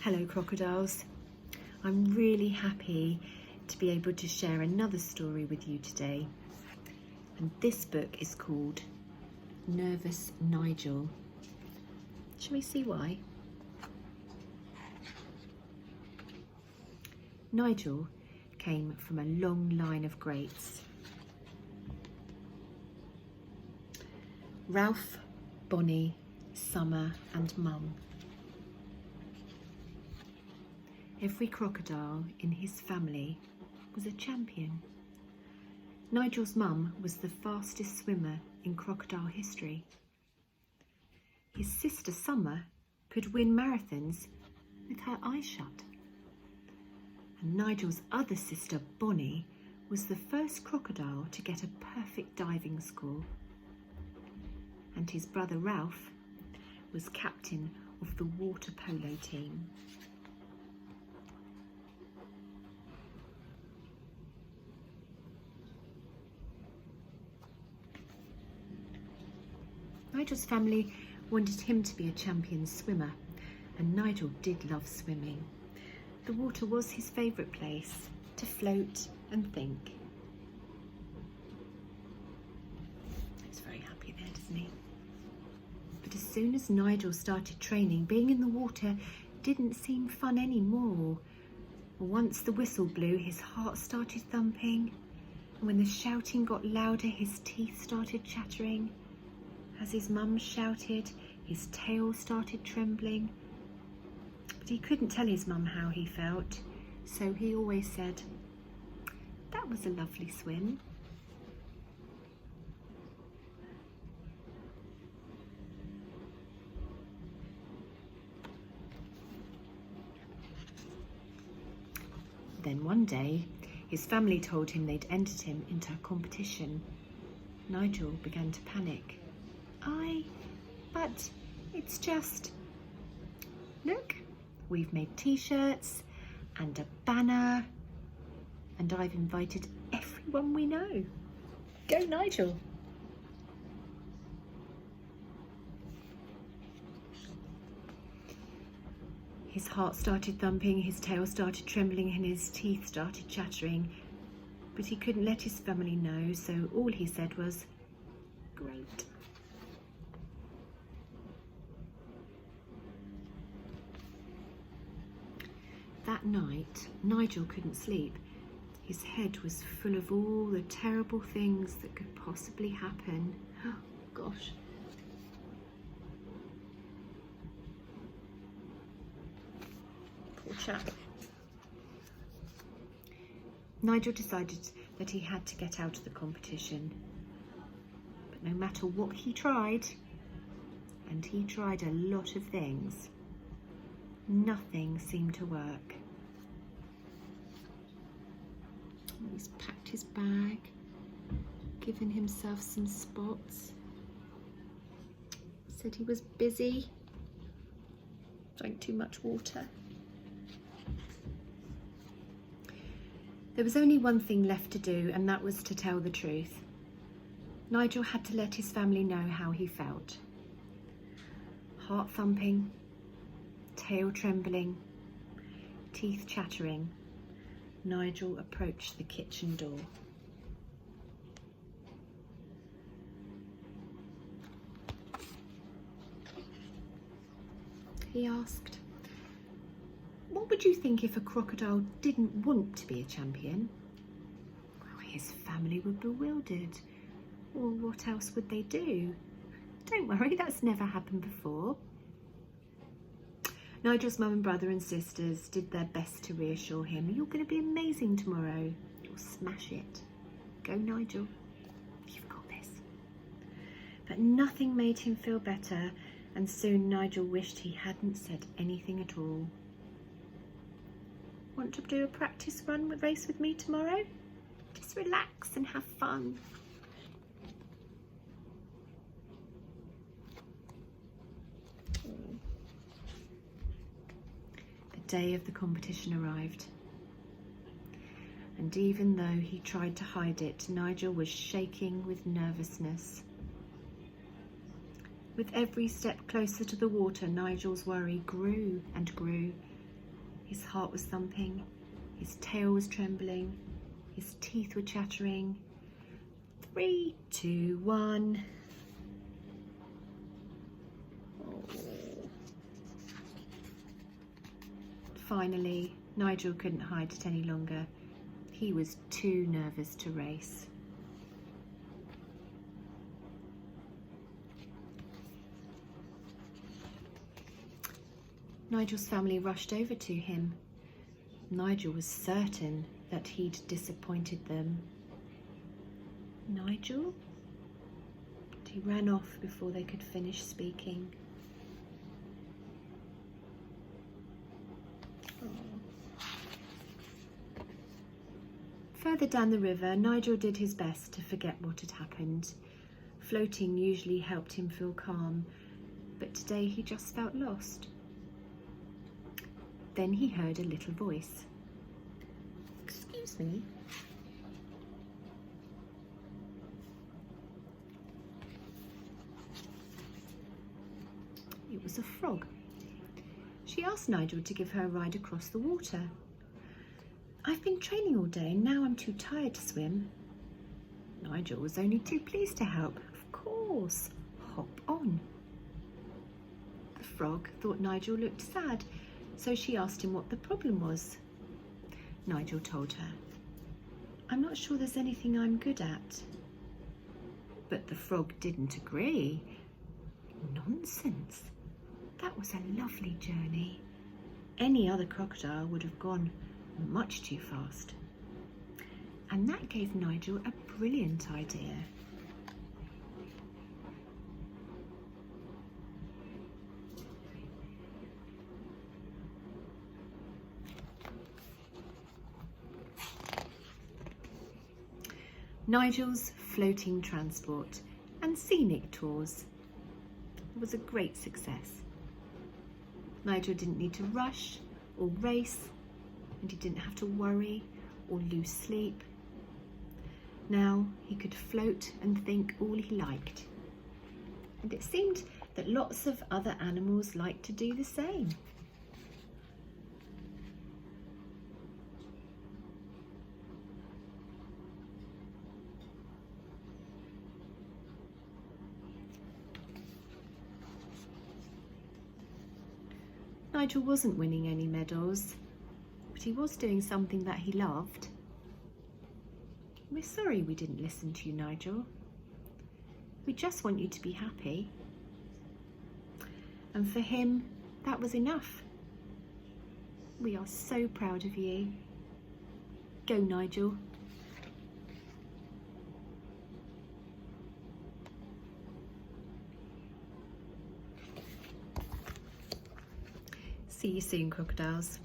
Hello crocodiles. I'm really happy to be able to share another story with you today. And this book is called Nervous Nigel. Shall we see why? Nigel came from a long line of greats. Ralph, Bonnie, Summer and Mum. Every crocodile in his family was a champion. Nigel's mum was the fastest swimmer in crocodile history. His sister Summer could win marathons with her eyes shut. And Nigel's other sister Bonnie was the first crocodile to get a perfect diving score. And his brother Ralph was captain of the water polo team. Nigel's family wanted him to be a champion swimmer, and Nigel did love swimming. The water was his favourite place to float and think. He's very happy there, doesn't he? But as soon as Nigel started training, being in the water didn't seem fun anymore. Once the whistle blew, his heart started thumping, and when the shouting got louder, his teeth started chattering. As his mum shouted, his tail started trembling. But he couldn't tell his mum how he felt, so he always said, "That was a lovely swim." Then one day, his family told him they'd entered him into a competition. Nigel began to panic. But it's just... Look, we've made t-shirts and a banner, and I've invited everyone we know. Go Nigel! His heart started thumping, his tail started trembling, and his teeth started chattering. But he couldn't let his family know, so all he said was, "Great." That night, Nigel couldn't sleep. His head was full of all the terrible things that could possibly happen. Oh, gosh. Poor chap. Nigel decided that he had to get out of the competition. But no matter what he tried, and he tried a lot of things, nothing seemed to work. He's packed his bag, given himself some spots, said he was busy, drank too much water. There was only one thing left to do, and that was to tell the truth. Nigel had to let his family know how he felt. Heart thumping, tail trembling, teeth chattering, Nigel approached the kitchen door. He asked, "What would you think if a crocodile didn't want to be a champion?" Well, his family were bewildered. Well, what else would they do? "Don't worry, that's never happened before." Nigel's mum and brother and sisters did their best to reassure him. "You're going to be amazing tomorrow. You'll smash it. Go Nigel. You've got this." But nothing made him feel better, and soon Nigel wished he hadn't said anything at all. "Want to do a practice run race with me tomorrow? Just relax and have fun." The day of the competition arrived, and even though he tried to hide it, Nigel was shaking with nervousness. With every step closer to the water, Nigel's worry grew and grew. His heart was thumping, his tail was trembling, his teeth were chattering. 3, 2, 1. Finally, Nigel couldn't hide it any longer. He was too nervous to race. Nigel's family rushed over to him. Nigel was certain that he'd disappointed them. Nigel? He ran off before they could finish speaking. Further down the river, Nigel did his best to forget what had happened. Floating usually helped him feel calm, but today he just felt lost. Then he heard a little voice. "Excuse me." It was a frog. She asked Nigel to give her a ride across the water. "I've been training all day and now I'm too tired to swim." Nigel was only too pleased to help. "Of course, hop on." The frog thought Nigel looked sad, so she asked him what the problem was. Nigel told her, "I'm not sure there's anything I'm good at." But the frog didn't agree. Nonsense. That was a lovely journey. Any other crocodile would have gone much too fast. And that gave Nigel a brilliant idea. Nigel's floating transport and scenic tours was a great success. Nigel didn't need to rush or race, and he didn't have to worry or lose sleep. Now he could float and think all he liked. And it seemed that lots of other animals liked to do the same. Nigel wasn't winning any medals, but he was doing something that he loved. "We're sorry we didn't listen to you, Nigel. We just want you to be happy." And for him, that was enough. "We are so proud of you. Go, Nigel." See you soon, crocodiles.